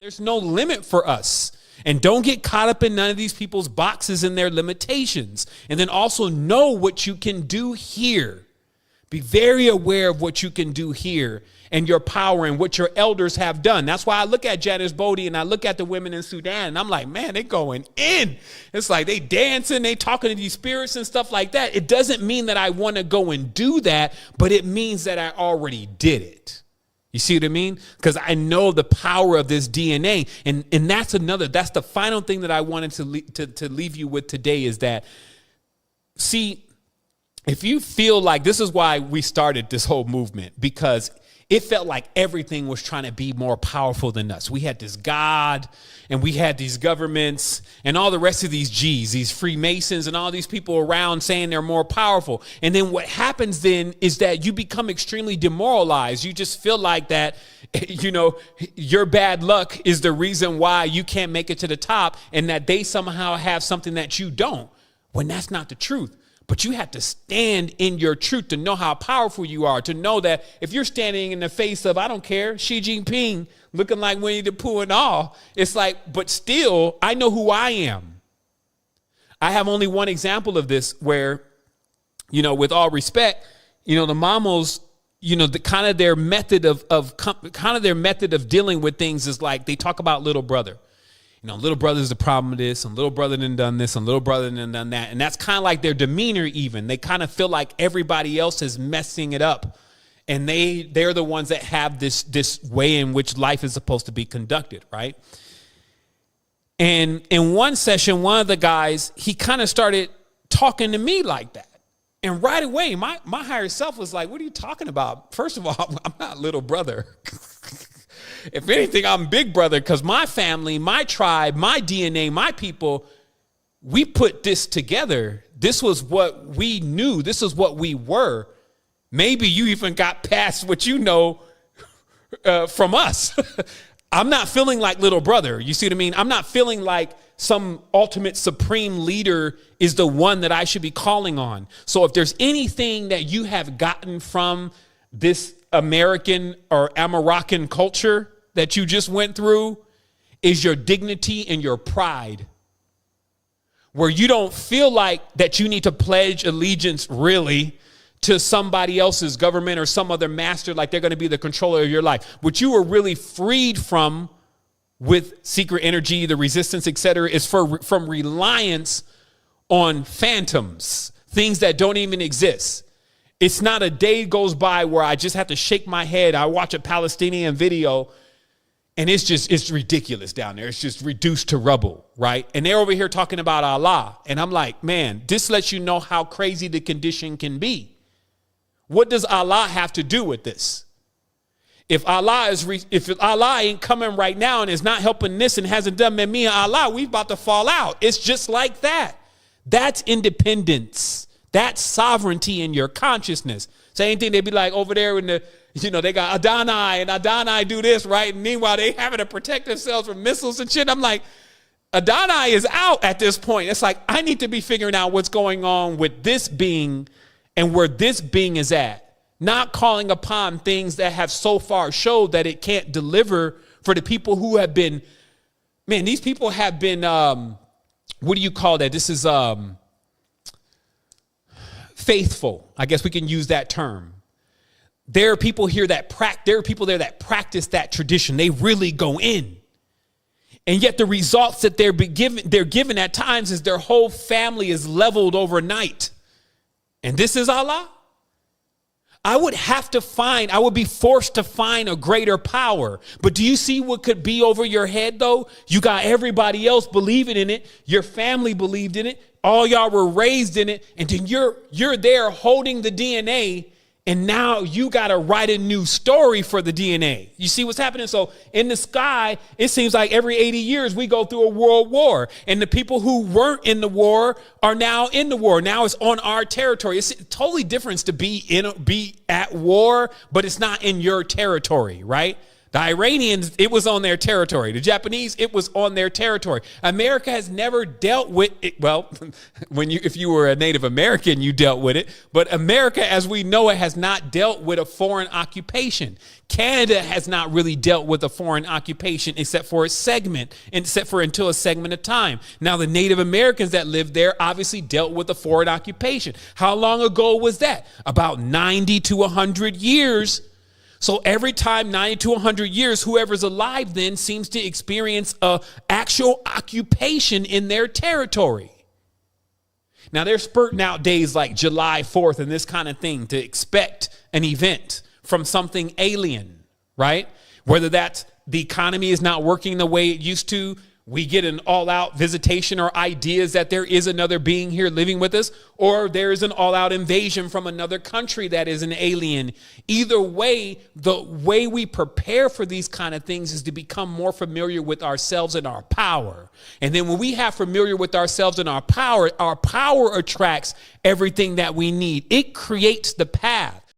There's no limit for us. And don't get caught up in none of these people's boxes and their limitations. And then also know what you can do here. Be very aware of what you can do here and your power and what your elders have done. That's why I look at Janice Bodie and I look at the women in Sudan and I'm like, man, they going in. It's like they dancing, they talking to these spirits and stuff like that. It doesn't mean that I want to go and do that, but it means that I already did it. You see what I mean? Because I know the power of this DNA. And that's the final thing that I wanted to leave you with today is that, see, if you feel like this is why we started this whole movement, because it felt like everything was trying to be more powerful than us. We had this God and we had these governments and all the rest of these G's, these Freemasons and all these people around saying they're more powerful. And then what happens then is that you become extremely demoralized. You just feel like that, you know, your bad luck is the reason why you can't make it to the top and that they somehow have something that you don't, when that's not the truth. But you have to stand in your truth to know how powerful you are, to know that if you're standing in the face of, I don't care, Xi Jinping looking like Winnie the Pooh and all, it's like, but still, I know who I am. I have only one example of this where, you know, with all respect, you know, the Mamos, you know, the kind of their method of dealing with things is like they talk about little brother. You know, little brother's the problem with this, and little brother done this, and little brother done that. And that's kind of like their demeanor even. They kind of feel like everybody else is messing it up. And they're the ones that have this way in which life is supposed to be conducted, right? And in one session, one of the guys, he kind of started talking to me like that. And right away, my higher self was like, what are you talking about? First of all, I'm not little brother. If anything, I'm big brother, because my family, my tribe, my DNA, my people, we put this together. This was what we knew. This is what we were. Maybe you even got past what you know from us. I'm not feeling like little brother. You see what I mean? I'm not feeling like some ultimate supreme leader is the one that I should be calling on. So if there's anything that you have gotten from this American or American culture that you just went through, is your dignity and your pride, where you don't feel like that you need to pledge allegiance really to somebody else's government or some other master, like they're going to be the controller of your life. What you were really freed from with secret energy, the resistance, etc., is from reliance on phantoms, things that don't even exist. It's not a day goes by where I just have to shake my head. I watch a Palestinian video and it's ridiculous down there. It's just reduced to rubble, right? And they're over here talking about Allah. And I'm like, man, this lets you know how crazy the condition can be. What does Allah have to do with this? If Allah ain't coming right now and is not helping this and hasn't done me and Allah, we about to fall out. It's just like that. That's independence. That's sovereignty in your consciousness. Same thing, they'd be like over there in the, you know, they got Adonai and Adonai do this, right? And meanwhile, they having to protect themselves from missiles and shit. I'm like, Adonai is out at this point. It's like, I need to be figuring out what's going on with this being and where this being is at. Not calling upon things that have so far showed that it can't deliver for the people who have been, man, these people have been, what do you call that? This is faithful. I guess we can use that term. There are people here there are people there that practice that tradition. They really go in. And yet the results that they're given at times is their whole family is leveled overnight. And this is Allah? I would be forced to find a greater power. But do you see what could be over your head, though? You got everybody else believing in it. Your family believed in it. All y'all were raised in it. And then you're there holding the DNA. And now you got to write a new story for the DNA. You see what's happening? So in the sky, it seems like every 80 years we go through a world war. And the people who weren't in the war are now in the war. Now it's on our territory. It's totally different to be at war, but it's not in your territory, right? The Iranians, it was on their territory. The Japanese, it was on their territory. America has never dealt with it. Well, if you were a Native American, you dealt with it. But America, as we know it, has not dealt with a foreign occupation. Canada has not really dealt with a foreign occupation except for until a segment of time. Now, the Native Americans that lived there obviously dealt with a foreign occupation. How long ago was that? About 90 to 100 years. So every time 90 to 100 years, whoever's alive then seems to experience a actual occupation in their territory. Now they're spurting out days like July 4th and this kind of thing to expect an event from something alien, right? Whether that's the economy is not working the way it used to, we get an all-out visitation or ideas that there is another being here living with us, or there is an all-out invasion from another country that is an alien. Either way, the way we prepare for these kind of things is to become more familiar with ourselves and our power. And then when we have familiar with ourselves and our power attracts everything that we need. It creates the path.